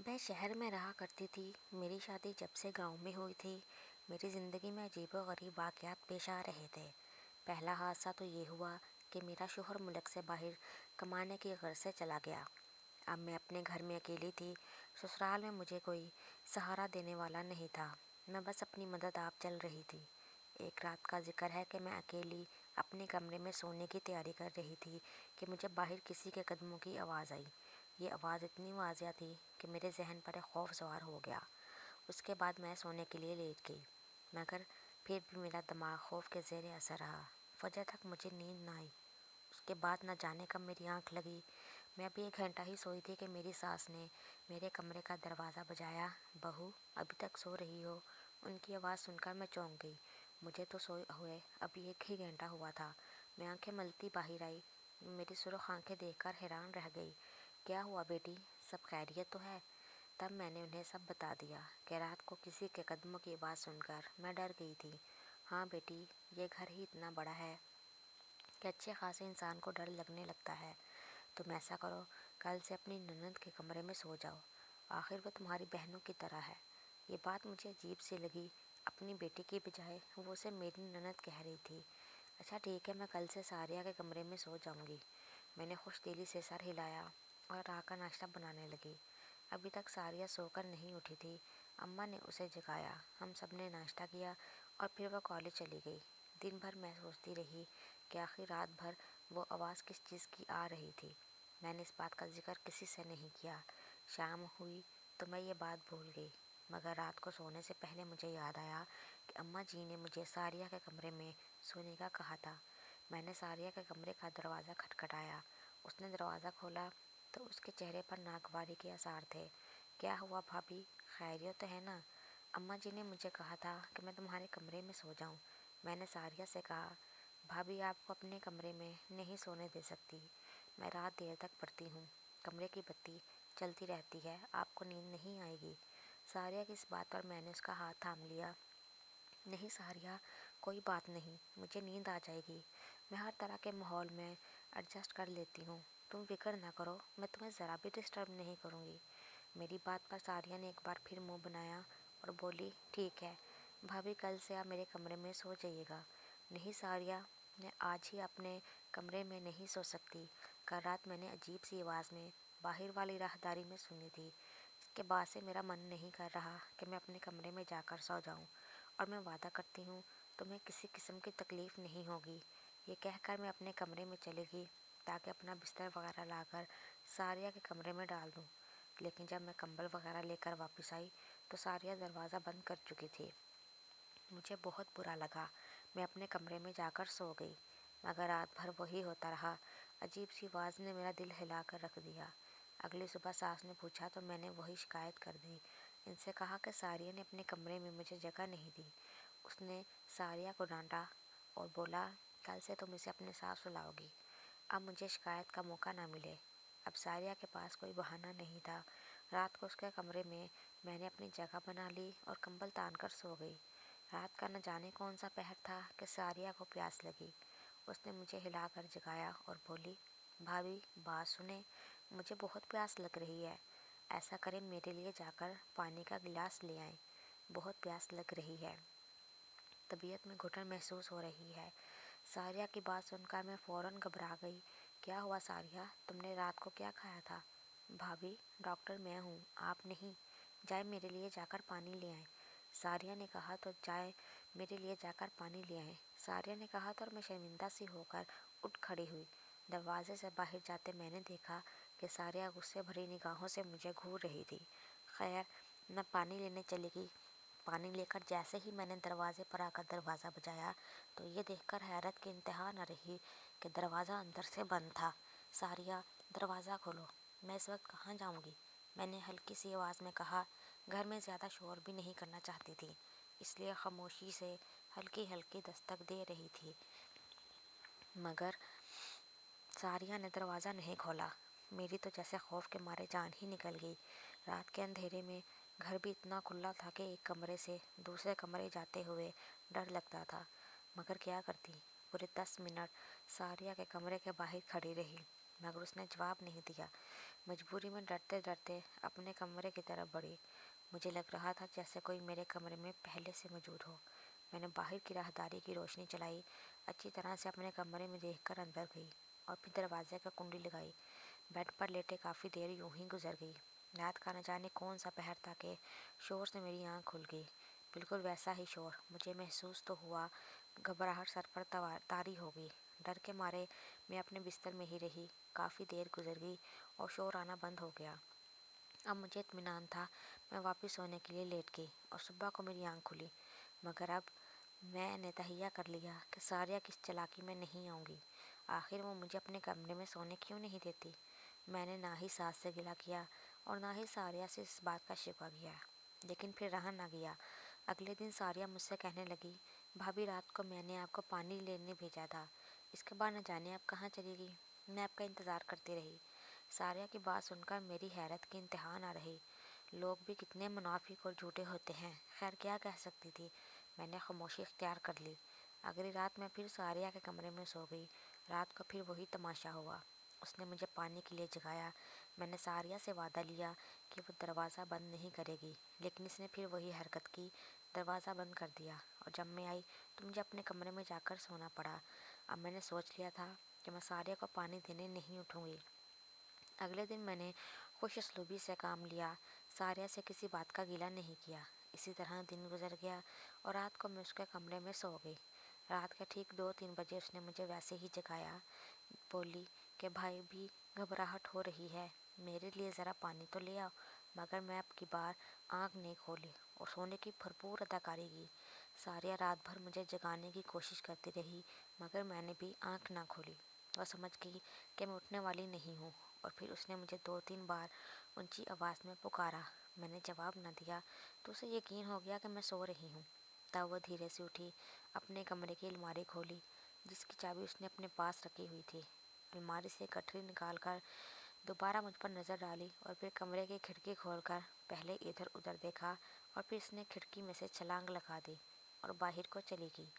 मैं शहर में रहा करती थी। मेरी शादी जब से गांव में हुई थी, मेरी ज़िंदगी में अजीबो-गरीब वाक़यात पेश आ रहे थे। पहला हादसा तो ये हुआ कि मेरा शौहर मुल्क से बाहर कमाने की गर्ज से चला गया। अब मैं अपने घर में अकेली थी। ससुराल में मुझे कोई सहारा देने वाला नहीं था। मैं बस अपनी मदद आप चल रही थी। एक रात का जिक्र है कि मैं अकेली अपने कमरे में सोने की तैयारी कर रही थी कि मुझे बाहर किसी के कदमों की आवाज़ आई। ये आवाज़ इतनी वाज़िया थी कि मेरे जहन पर एक खौफ सवार हो गया। उसके बाद मैं सोने के लिए लेट गई, मगर फिर भी मेरा दिमाग खौफ के ज़ेर असर रहा। फजर तक मुझे नींद ना आई। उसके बाद न जाने कब मेरी आंख लगी। मैं अभी 1 घंटा ही सोई थी कि मेरी सास ने मेरे कमरे का दरवाज़ा बजाया। बहू, अभी तक सो रही हो? उनकी आवाज़ सुनकर मैं चौंक गई। मुझे तो सोए हुए अभी 1 ही घंटा हुआ था। मैं आंखें मलती बाहर आई। मेरी सुर्ख आंखें देखकर हैरान रह गई। क्या हुआ बेटी, सब खैरियत तो है? तब मैंने उन्हें सब बता दिया कि रात को किसी के कदमों की आवाज़ सुनकर मैं डर गई थी। हाँ बेटी, ये घर ही इतना बड़ा है कि अच्छे खासे इंसान को डर लगने लगता है। तुम ऐसा करो, कल से अपनी ननद के कमरे में सो जाओ। आखिर वो तुम्हारी बहनों की तरह है। ये बात मुझे अजीब सी लगी। अपनी बेटी की बजाय वो उसे मेरी ननद कह रही थी। अच्छा ठीक है, मैं कल से सारिया के कमरे में सो जाऊंगी। मैंने खुश दिली से सर हिलाया और राह का नाश्ता बनाने लगी। अभी तक सारिया सोकर नहीं उठी थी। अम्मा ने उसे जगाया। हम सब ने नाश्ता किया और फिर वह कॉलेज चली गई। दिन भर मैं सोचती रही कि आखिर रात भर वो आवाज़ किस चीज़ की आ रही थी। मैंने इस बात का जिक्र किसी से नहीं किया। शाम हुई तो मैं ये बात भूल गई, मगर रात को सोने से पहले मुझे याद आया कि अम्मा जी ने मुझे सारिया के कमरे में सोने का कहा था। मैंने सारिया के कमरे का दरवाज़ा खटखटाया। उसने दरवाज़ा खोला तो उसके चेहरे पर नागवारी के आसार थे। क्या हुआ भाभी, खैरियत तो है ना? अम्मा जी ने मुझे कहा था कि मैं तुम्हारे कमरे में सो जाऊं। मैंने सारिया से कहा, भाभी आपको अपने कमरे में नहीं सोने दे सकती। मैं रात देर तक पढ़ती हूँ। कमरे की बत्ती चलती रहती है, आपको नींद नहीं आएगी। सारिया की इस बात पर मैंने उसका हाथ थाम लिया। नहीं सारिया, कोई बात नहीं, मुझे नींद आ जाएगी। मैं हर तरह के माहौल में एडजस्ट कर लेती हूँ। तुम फिक्र ना करो, मैं तुम्हें ज़रा भी डिस्टर्ब नहीं करूँगी। मेरी बात पर सारिया ने एक बार फिर मुंह बनाया और बोली, ठीक है भाभी, कल से आप मेरे कमरे में सो जाइएगा। नहीं सारिया, मैं आज ही अपने कमरे में नहीं सो सकती। कल रात मैंने अजीब सी आवाज़ में बाहर वाली राहदारी में सुनी थी। इसके बाद से मेरा मन नहीं कर रहा कि मैं अपने कमरे में जाकर सो जाऊं, और मैं वादा करती हूँ तुम्हें किसी किस्म की तकलीफ़ नहीं होगी। ये कहकर मैं अपने कमरे में चली गई ताकि अपना बिस्तर वगैरह लाकर सारिया के कमरे में डाल दूँ। लेकिन जब मैं कंबल वगैरह लेकर वापस आई तो सारिया दरवाज़ा बंद कर चुकी थी। मुझे बहुत बुरा लगा। मैं अपने कमरे में जाकर सो गई, मगर रात भर वही होता रहा। अजीब सी आवाज़ ने मेरा दिल हिला कर रख दिया। अगली सुबह सास ने पूछा तो मैंने वही शिकायत कर दी। इनसे कहा कि सारिया ने अपने कमरे में मुझे जगह नहीं दी। उसने सारिया को डांटा और बोला, कल से तुम इसे अपने साथ सुलाओगी। अब मुझे शिकायत का मौका ना मिले। अब सारिया के पास कोई बहाना नहीं था। रात को उसके कमरे में मैंने अपनी जगह बना ली और कंबल तान कर सो गई। रात का न जाने कौन सा पहर था कि सारिया को प्यास लगी। उसने मुझे हिलाकर जगाया और बोली, भाभी बात सुने, मुझे बहुत प्यास लग रही है। ऐसा करें, मेरे लिए जाकर पानी का गिलास ले आएं। बहुत प्यास लग रही है। तबीयत में घुटन महसूस हो रही है। सारिया की बात सुनकर मैं फ़ौरन घबरा गई। क्या हुआ सारिया, तुमने रात को क्या खाया था? भाभी, डॉक्टर मैं हूँ, आप नहीं। जाए मेरे लिए जाकर पानी ले आएं। सारिया ने कहा तो जाए मेरे लिए जाकर पानी ले आएं। सारिया ने कहा तो, और मैं शर्मिंदा सी होकर उठ खड़ी हुई। दरवाजे से बाहर जाते मैंने देखा कि सारिया गुस्से भरी निगाहों से मुझे घूर रही थी। खैर, मैं पानी लेने चली गई। पानी लेकर जैसे ही मैंने दरवाजे पर आकर दरवाज़ा बजाया तो ये देखकर हैरत की इंतहा न रही कि दरवाज़ा अंदर से बंद था। सारिया, दरवाज़ा खोलो, मैं इस वक्त कहाँ जाऊँगी? मैंने हल्की सी आवाज़ में कहा। घर में ज़्यादा शोर भी नहीं करना चाहती थी, इसलिए खामोशी से हल्की हल्की दस्तक दे रही थी। मगर सारिया ने दरवाज़ा नहीं खोला। मेरी तो जैसे खौफ के मारे जान ही निकल गई। रात के अंधेरे में घर भी इतना खुला था कि एक कमरे से दूसरे कमरे जाते हुए डर लगता था। मगर क्या करती, पूरे 10 मिनट सारिया के कमरे के बाहर खड़ी रही, मगर उसने जवाब नहीं दिया। मजबूरी में डरते डरते अपने कमरे की तरफ बढ़ी। मुझे लग रहा था जैसे कोई मेरे कमरे में पहले से मौजूद हो। मैंने बाहर की राहदारी की रोशनी चलाई, अच्छी तरह से अपने कमरे में देखकर अंदर गई और फिर दरवाजे का कुंडी लगाई। बेड पर लेटे काफ़ी देर यूं ही गुजर गई। रात का न जाने कौन सा पहर था कि शोर से मेरी आँख खुल गई। बिल्कुल वैसा ही शोर मुझे महसूस तो हुआ। घबराहट सर पर तारी हो गई। डर के मारे मैं अपने बिस्तर में ही रही। काफ़ी देर गुजर गई और शोर आना बंद हो गया। अब मुझे इत्मीनान था। मैं वापस सोने के लिए लेट गई और सुबह को मेरी आँख खुली। मगर अब मैंने तहैया कर लिया कि सारिया किस चालाकी में नहीं आऊँगी। आखिर वो मुझे अपने कमरे में सोने क्यों नहीं देती। मैंने ना ही सास से गिला किया और ना ही सारिया से इस बात का शिकवा किया, लेकिन फिर रहा ना गया। अगले दिन सारिया मुझसे कहने लगी, भाभी रात को मैंने आपको पानी लेने भेजा था, इसके बाद न जाने आप कहाँ चली गई। मैं आपका इंतज़ार करती रही। सारिया की बात सुनकर मेरी हैरत की इंतहा ना रही। लोग भी कितने मुनाफिक और झूठे होते हैं। खैर क्या कह सकती थी। मैंने खामोशी इख्तियार कर ली। अगली रात मैं फिर सारिया के कमरे में सो गई। रात को फिर वही तमाशा हुआ। उसने मुझे पानी के लिए जगाया। मैंने सारिया से वादा लिया कि वो दरवाज़ा बंद नहीं करेगी, लेकिन इसने फिर वही हरकत की, दरवाज़ा बंद कर दिया। और जब मैं आई तो मुझे अपने कमरे में जाकर सोना पड़ा। अब मैंने सोच लिया था कि मैं सारिया को पानी देने नहीं उठूँगी। अगले दिन मैंने खुश असलूबी से काम लिया। सारिया से किसी बात का गिला नहीं किया। इसी तरह दिन गुजर गया और रात को मैं उसके कमरे में सो गई। रात के ठीक 2-3 बजे उसने मुझे वैसे ही जगाया। बोली कि भाई भी घबराहट हो रही है, मेरे लिए ज़रा पानी तो ले आओ। मगर मैं अब की बार आँख नहीं खोली और सोने की भरपूर अदाकारी की। सारिया रात भर मुझे जगाने की कोशिश करती रही, मगर मैंने भी आँख ना खोली। वह समझ गई कि मैं उठने वाली नहीं हूँ और फिर उसने मुझे 2-3 बार ऊंची आवाज़ में पुकारा। मैंने जवाब न दिया तो उसे यकीन हो गया कि मैं सो रही हूँ। तब वह धीरे से उठी, अपने कमरे की अलमारी खोली, जिसकी चाबी उसने अपने पास रखी हुई थी। अलमारी से गठरी निकाल कर दोबारा मुझ पर नज़र डाली और फिर कमरे की खिड़की खोलकर पहले इधर उधर देखा और फिर उसने खिड़की में से छलांग लगा दी और बाहर को चली गई।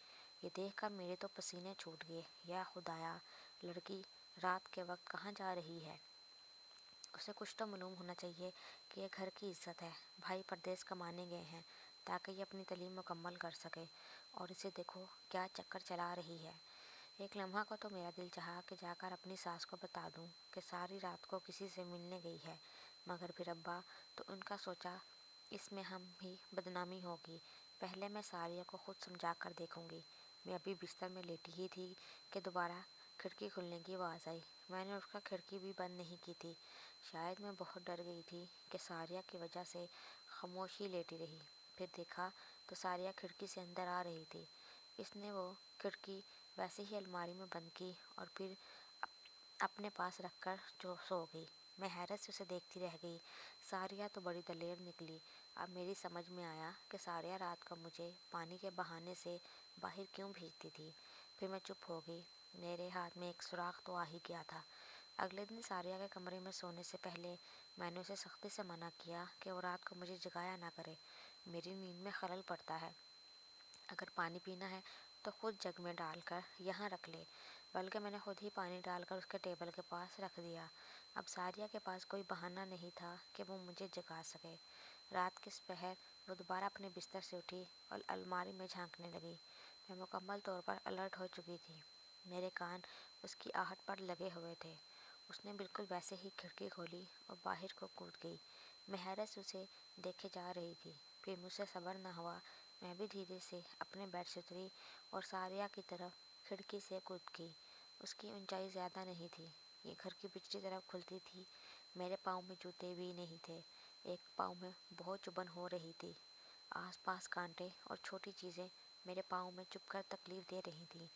ये देखकर मेरे तो पसीने छूट गए। या खुदाया, लड़की रात के वक्त कहाँ जा रही है। उसे कुछ तो मालूम होना चाहिए कि ये घर की इज्जत है। भाई परदेश कमाने गए हैं ताकि ये अपनी तालीम मुकम्मल कर सके, और इसे देखो क्या चक्कर चला रही है। एक लम्हा को तो मेरा दिल चाहा कि जाकर अपनी सास को बता दूं कि सारी रात को किसी से मिलने गई है, मगर फिर अब्बा तो उनका सोचा इसमें हम भी बदनामी होगी। पहले मैं सारिया को खुद समझा कर देखूंगी। मैं अभी बिस्तर में लेटी ही थी कि दोबारा खिड़की खुलने की आवाज़ आई। मैंने उसका खिड़की भी बंद नहीं की थी। शायद मैं बहुत डर गई थी कि सारिया की वजह से खामोशी लेटी रही। फिर देखा तो सारिया खिड़की से अंदर आ रही थी। इसने वो खिड़की वैसे ही अलमारी में बंद की और फिर अपने पास रखकर जो सो गई। मैं हैरत से उसे देखती रह गई। सारिया तो बड़ी दलेर निकली। अब मेरी समझ में आया कि सारिया रात को मुझे पानी के बहाने से बाहर क्यों भेजती थी। फिर मैं चुप हो गई। मेरे हाथ में एक सुराख तो आ ही गया था। अगले दिन सारिया के कमरे में सोने से पहले मैंने उसे सख्ती से मना किया कि वो रात को मुझे जगाया ना करे। मेरी नींद में खलल पड़ता है। अगर पानी पीना है तो खुद जग में डालकर यहाँ रख ले। बल्कि मैंने खुद ही पानी डालकर उसके टेबल के पास रख दिया। अब सारिया के पास कोई बहाना नहीं था कि वो मुझे जगा सके। रात के पहर वो दोबारा अपने बिस्तर से उठी और अलमारी में झांकने लगी। मैं मुकम्मल तौर पर अलर्ट हो चुकी थी। मेरे कान उसकी आहट पर लगे हुए थे। उसने बिल्कुल वैसे ही खिड़की खोली और बाहर को कूद गई। मैं हैरत से उसे देखे जा रही थी। फिर मुझसे सब्र न हुआ। मैं भी धीरे से अपने बेड से उतरी और सारिया की तरफ खिड़की से कूद गई। उसकी ऊंचाई ज़्यादा नहीं थी। ये घर की पिछली तरफ खुलती थी। मेरे पाँव में जूते भी नहीं थे। एक पाँव में बहुत चुभन हो रही थी। आसपास कांटे और छोटी चीज़ें मेरे पाँव में चुभकर तकलीफ़ दे रही थी।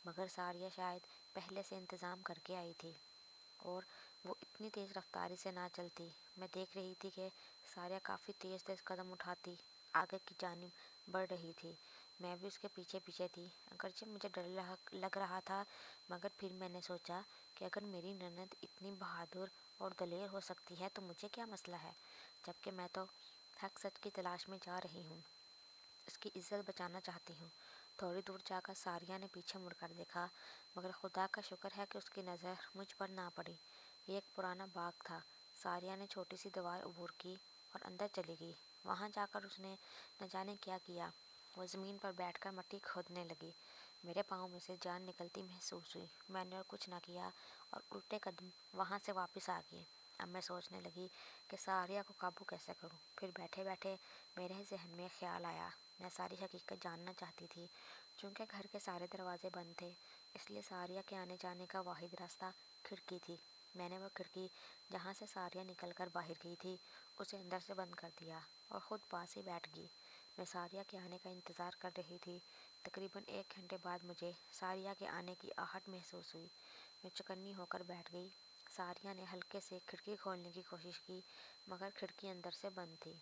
मगर सारिया शायद पहले से इंतज़ाम करके आई थी और वो इतनी तेज़ रफ्तारी से ना चलती। मैं देख रही थी कि सारिया काफ़ी तेज़ तेज़ कदम उठाती आगे की जानिब बढ़ रही थी। मैं भी उसके पीछे पीछे थी। अगरचे मुझे डर लग रहा था, मगर फिर मैंने सोचा कि अगर मेरी ननद इतनी बहादुर और दलेर हो सकती है तो मुझे क्या मसला है, जबकि मैं तो हक सच की तलाश में जा रही हूँ। उसकी इज्जत बचाना चाहती हूँ। थोड़ी दूर जाकर सारिया ने पीछे मुड़कर देखा, मगर खुदा का शुक्र है कि उसकी नज़र मुझ पर ना पड़ी। ये एक पुराना बाग था। सारिया ने छोटी सी दीवार अबूर की और अंदर चली गई। वहाँ जाकर उसने न जाने क्या किया। वो ज़मीन पर बैठकर मिट्टी खोदने लगी। मेरे पाँव में से जान निकलती महसूस हुई। मैंने और कुछ ना किया और उल्टे कदम वहाँ से वापस आ गई। अब मैं सोचने लगी कि सारिया को काबू कैसे करूं। फिर बैठे बैठे मेरे जहन में ख्याल आया, मैं सारी हकीकत जानना चाहती थी। चूँकि घर के सारे दरवाजे बंद थे, इसलिए सारिया के आने जाने का वाहिद रास्ता खिड़की थी। मैंने वो खिड़की जहाँ से सारिया निकल कर बाहर गई थी, उसे अंदर से बंद कर दिया और ख़ुद पास ही बैठ गई। मैं सारिया के आने का इंतज़ार कर रही थी। तकरीबन 1 घंटे बाद मुझे सारिया के आने की आहट महसूस हुई। मैं चौकन्नी होकर बैठ गई। सारिया ने हल्के से खिड़की खोलने की कोशिश की, मगर खिड़की अंदर से बंद थी।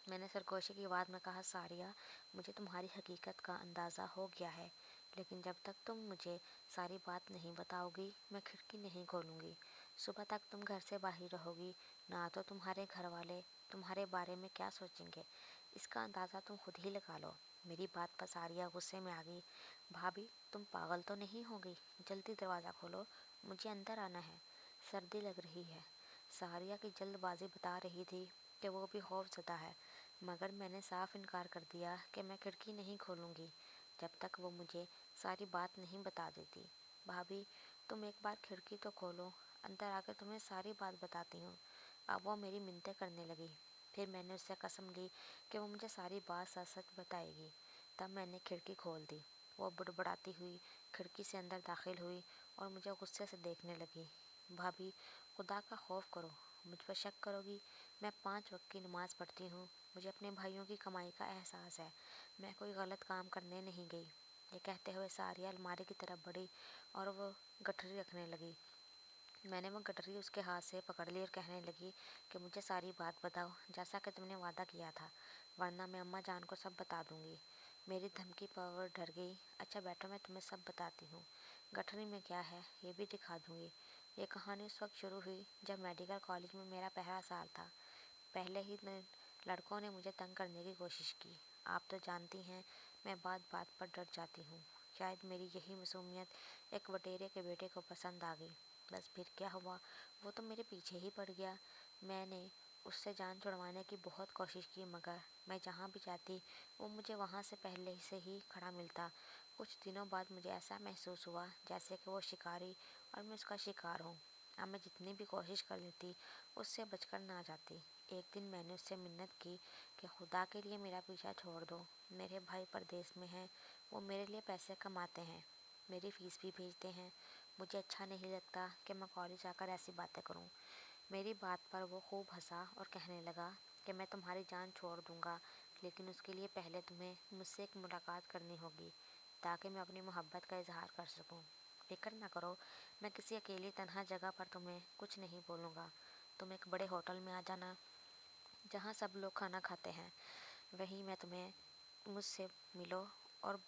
मैंने सरगोशी की आवाज़ में कहा, सारिया, मुझे तुम्हारी हकीकत का अंदाज़ा हो गया है, लेकिन जब तक तुम मुझे सारी बात नहीं बताओगी, मैं खिड़की नहीं खोलूँगी। सुबह तक तुम घर से बाहर रहोगी, ना तो तुम्हारे घर वाले तुम्हारे बारे में क्या सोचेंगे, इसका अंदाज़ा तुम खुद ही लगा लो। मेरी बात पर सारिया गुस्से में आ गई। भाभी, तुम पागल तो नहीं हो गई? जल्दी दरवाज़ा खोलो, मुझे अंदर आना है, सर्दी लग रही है। सारिया की जल्दबाजी बता रही थी कि वो भी खौफज़दा है, मगर मैंने साफ इनकार कर दिया कि मैं खिड़की नहीं खोलूँगी जब तक वो मुझे सारी बात नहीं बता देती। भाभी, तुम एक बार खिड़की तो खोलो, अंदर आकर तुम्हें सारी बात बताती हूँ। अब वो मेरी मिन्नतें करने लगी। फिर मैंने उससे कसम ली कि वो मुझे सारी बात सच सच बताएगी। तब मैंने खिड़की खोल दी। वो बुड़बुड़ाती हुई खिड़की से अंदर दाखिल हुई और मुझे गुस्से से देखने लगी। भाभी, खुदा का खौफ करो, मुझ पर शक करोगी? मैं 5 वक्त की नमाज़ पढ़ती हूँ, मुझे अपने भाइयों की कमाई का एहसास है, मैं कोई गलत काम करने नहीं गई। ये कहते हुए सारिया अलमारी की तरफ बढ़ी और वो गठरी रखने लगी। मैंने वो गठरी उसके हाथ से पकड़ ली और कहने लगी कि मुझे सारी बात बताओ, जैसा कि तुमने वादा किया था, वरना मैं अम्मा जान को सब बता दूंगी। मेरी धमकी पर वो डर गई। अच्छा बैठो, मैं तुम्हें सब बताती हूँ। गठरी में क्या है ये भी दिखा दूंगी। ये कहानी उस वक्त शुरू हुई जब मेडिकल कॉलेज में मेरा पहला साल था। पहले ही दिन लड़कों ने मुझे तंग करने की कोशिश की। आप तो जानती हैं, मैं बात बात पर डर जाती हूँ। शायद मेरी यही मासूमियत एक वटेरे के बेटे को पसंद आ गई। बस फिर क्या हुआ, वो तो मेरे पीछे ही पड़ गया। मैंने उससे जान छुड़वाने की बहुत कोशिश की, मगर मैं जहाँ भी जाती वो मुझे वहाँ से पहले से ही खड़ा मिलता। कुछ दिनों बाद मुझे ऐसा महसूस हुआ जैसे कि वो शिकारी और मैं उसका शिकार हूँ। अब मैं जितनी भी कोशिश कर लेती, उससे बचकर ना जाती। एक दिन मैंने उससे मिन्नत की कि खुदा के लिए मेरा पीछा छोड़ दो। मेरे भाई परदेश में हैं, वो मेरे लिए पैसे कमाते हैं, मेरी फ़ीस भी भेजते हैं। मुझे अच्छा नहीं लगता कि मैं कॉलेज आकर ऐसी बातें करूं। मेरी बात पर वो खूब हंसा और कहने लगा कि मैं तुम्हारी जान छोड़ दूंगा, लेकिन उसके लिए पहले तुम्हें मुझसे एक मुलाकात करनी होगी, ताकि मैं अपनी मोहब्बत का इजहार कर सकूं। फिक्र ना करो, मैं किसी अकेली तन्हा जगह पर तुम्हें कुछ नहीं बोलूँगा। तुम एक बड़े होटल में आ जाना, जहाँ सब लोग खाना खाते हैं। वहीं मैं तुम्हें मुझसे मिलो और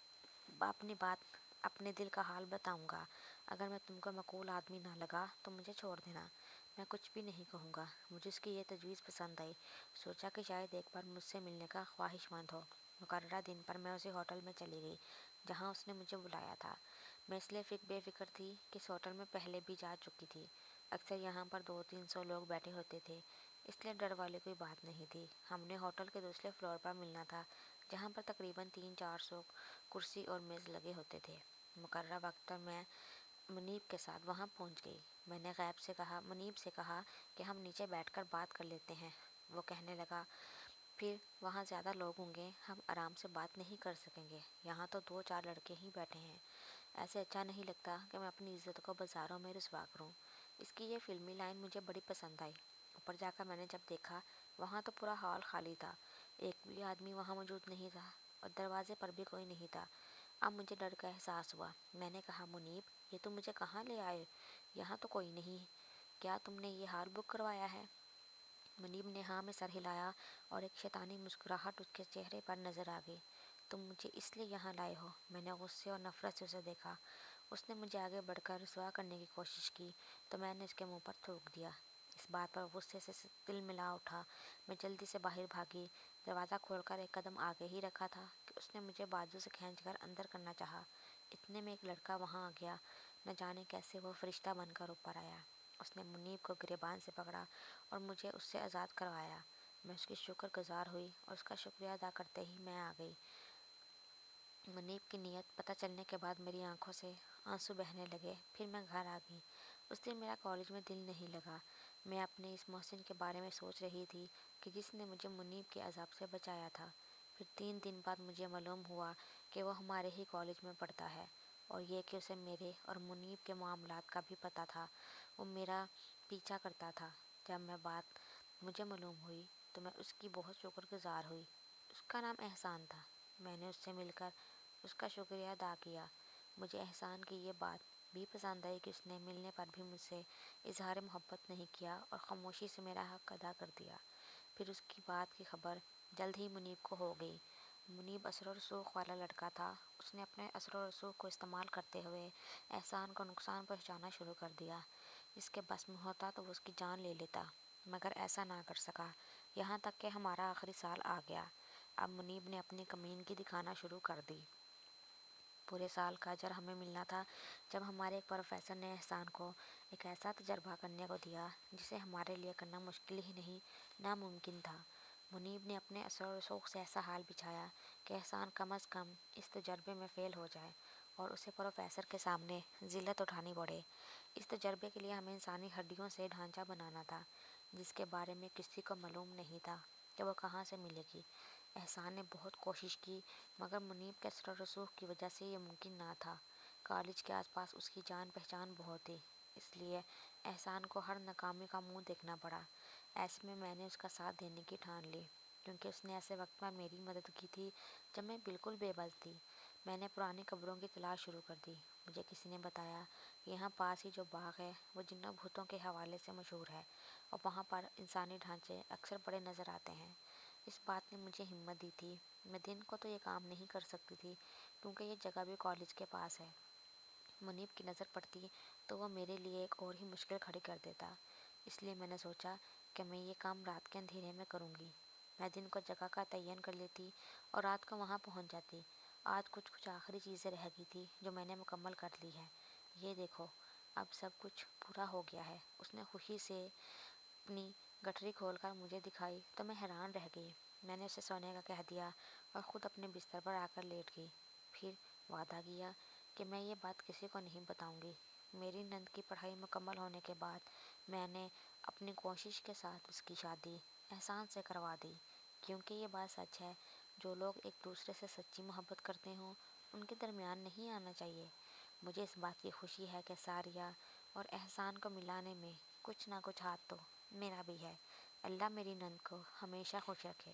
अपनी बात, अपने दिल का हाल बताऊंगा। अगर मैं तुमको माकूल आदमी ना लगा तो मुझे छोड़ देना, मैं कुछ भी नहीं कहूँगा। मुझे उसकी ये तजवीज़ पसंद आई। सोचा कि शायद एक बार मुझसे मिलने का ख्वाहिशमंद हो। मुकर्ररा दिन पर मैं उसी होटल में चली गई जहाँ उसने मुझे बुलाया था। मैं इसलिए बेफिक्र थी कि इस होटल में पहले भी जा चुकी थी। अक्सर यहाँ पर 200-300 लोग बैठे होते थे, इसलिए डर वाली कोई बात नहीं थी। हमने होटल के दूसरे फ्लोर पर मिलना था, जहाँ पर तकरीबन 300-400 कुर्सी और मेज़ लगे होते थे। मुकर्रर वक्त पर मैं मुनीब के साथ वहाँ पहुँच गई। मैंने मुनीब से कहा कि हम नीचे बैठकर बात कर लेते हैं। वो कहने लगा, फिर वहाँ ज़्यादा लोग होंगे, हम आराम से बात नहीं कर सकेंगे। यहाँ तो 2-4 लड़के ही बैठे हैं। ऐसे अच्छा नहीं लगता कि मैं अपनी इज्जत को बाज़ारों में रुसवा करूँ। इसकी ये फिल्मी लाइन मुझे बड़ी पसंद आई। ऊपर जाकर मैंने जब देखा, वहाँ तो पूरा हॉल खाली था, एक भी आदमी वहाँ मौजूद नहीं था और दरवाजे पर भी कोई नहीं था। अब मुझे डर का एहसास हुआ। मैंने कहा, मुनीब, ये तुम मुझे कहाँ ले आए? यहाँ तो कोई नहीं। क्या तुमने ये हॉल बुक करवाया है? मुनीब ने हाँ में सर हिलाया और एक शैतानी मुस्कुराहट उसके चेहरे पर नजर आ गई। तुम मुझे इसलिए यहाँ लाए हो? मैंने गुस्से और नफरत से उसे देखा। उसने मुझे आगे बढ़कर रुसवा करने की कोशिश की तो मैंने उसके मुंह पर थूक दिया। इस बात पर गुस्से से दिल मिला उठा। मैं जल्दी से बाहर भागी। दरवाज़ा खोलकर एक कदम आगे ही रखा था कि उसने मुझे बाजू से खींचकर अंदर करना चाहा। इतने में एक लड़का वहाँ आ गया। न जाने कैसे वो फरिश्ता बनकर ऊपर आया اس نے منیب کو گریبان سے پکڑا اور مجھے اس سے آزاد کروایا۔ میں اس کی شکر گزار ہوئی اور اس کا شکریہ ادا کرتے ہی میں آ گئی۔ منیب کی نیت پتہ چلنے کے بعد میری آنکھوں سے آنسو بہنے لگے۔ پھر میں گھر آ گئی۔ اس دن میرا کالج میں دل نہیں لگا۔ میں اپنے اس محسن کے بارے میں سوچ رہی تھی کہ جس نے مجھے منیب کے عذاب سے بچایا تھا۔ پھر 3 دن بعد مجھے معلوم ہوا کہ وہ ہمارے ہی کالج میں پڑھتا ہے، اور یہ کہ اسے میرے اور منیب کے معاملات کا بھی پتہ تھا۔ وہ میرا پیچھا کرتا تھا۔ جب بات مجھے معلوم ہوئی تو میں اس کی بہت شکر گزار ہوئی۔ اس کا نام احسان تھا۔ میں نے اس سے مل کر اس کا شکریہ ادا کیا۔ مجھے احسان کی یہ بات بھی پسند آئی کہ اس نے ملنے پر بھی مجھ سے اظہار محبت نہیں کیا اور خاموشی سے میرا حق ادا کر دیا۔ پھر اس کی بات کی خبر جلد ہی منیب کو ہو گئی۔ منیب اثر و رسوخ والا لڑکا تھا۔ اس نے اپنے اثر و رسوخ کو استعمال کرتے ہوئے احسان کو نقصان پہنچانا شروع کر دیا۔ اس کے بس میں ہوتا تو وہ اس کی جان لے لیتا، مگر ایسا نہ کر سکا۔ یہاں تک کہ ہمارا آخری سال آ گیا۔ اب منیب نے اپنی کمینگی دکھانا شروع کر دی۔ پورے سال کا اجر ہمیں ملنا تھا، جب ہمارے ایک پروفیسر نے احسان کو ایک ایسا تجربہ کرنے کو دیا جسے ہمارے لیے کرنا مشکل ہی نہیں، ناممکن تھا۔ منیب نے اپنے اثر و رسوخ سے ایسا حال بچھایا کہ احسان کم از کم اس تجربے میں فیل ہو جائے اور اسے پروفیسر کے سامنے ذلت اٹھانی پڑے۔ اس تجربے کے لیے ہمیں انسانی ہڈیوں سے ڈھانچہ بنانا تھا، جس کے بارے میں کسی کو معلوم نہیں تھا کہ وہ کہاں سے ملے گی۔ احسان نے بہت کوشش کی، مگر منیب کے اثر و رسوخ کی وجہ سے یہ ممکن نہ تھا۔ کالج کے آس پاس اس کی جان پہچان بہت تھی، اس لیے احسان کو ہر ناکامی کا منہ دیکھنا پڑا۔ ایسے میں نے اس کا ساتھ دینے کی ٹھان لی، کیونکہ اس نے ایسے وقت میں میری مدد کی تھی جب میں بالکل بے بس تھی۔ میں نے پرانی قبروں کی تلاش شروع کر دی۔ مجھے کسی نے بتایا کہ یہاں پاس ہی جو باغ ہے وہ جنوں بھوتوں کے حوالے سے مشہور ہے، اور وہاں پر انسانی ڈھانچے اکثر پڑے نظر آتے ہیں۔ اس بات نے مجھے ہمت دی تھی۔ میں دن کو تو یہ کام نہیں کر سکتی تھی، کیونکہ یہ جگہ بھی کالج کے پاس ہے۔ منیب کی نظر پڑتی تو وہ میرے لیے ایک اور ہی مشکل کھڑی کر دیتا۔ اس لیے میں نے سوچا کہ میں یہ کام رات کے اندھیرے میں کروں گی۔ میں دن کو جگہ کا تعین کر لیتی اور رات کو وہاں پہنچ جاتی۔ آج کچھ آخری چیزیں رہ گئی تھی جو میں نے مکمل کر لی ہے۔ یہ دیکھو، اب سب کچھ پورا ہو گیا ہے۔ اس نے خوشی سے اپنی گٹھری کھول کر مجھے دکھائی تو میں حیران رہ گئی۔ میں نے اسے سونے کا کہہ دیا اور خود اپنے بستر پر آ کر لیٹ گئی۔ پھر وعدہ کیا کہ میں یہ بات کسی کو نہیں بتاؤں گی۔ میری نند کی پڑھائی مکمل ہونے کے بعد میں نے اپنی کوشش کے ساتھ اس کی شادی احسان سے کروا دی، کیونکہ یہ بات سچ ہے، جو لوگ ایک دوسرے سے سچی محبت کرتے ہوں ان کے درمیان نہیں آنا چاہیے۔ مجھے اس بات کی خوشی ہے کہ ساریہ اور احسان کو ملانے میں کچھ نہ کچھ ہاتھ تو میرا بھی ہے۔ اللہ میری نند کو ہمیشہ خوش رکھے۔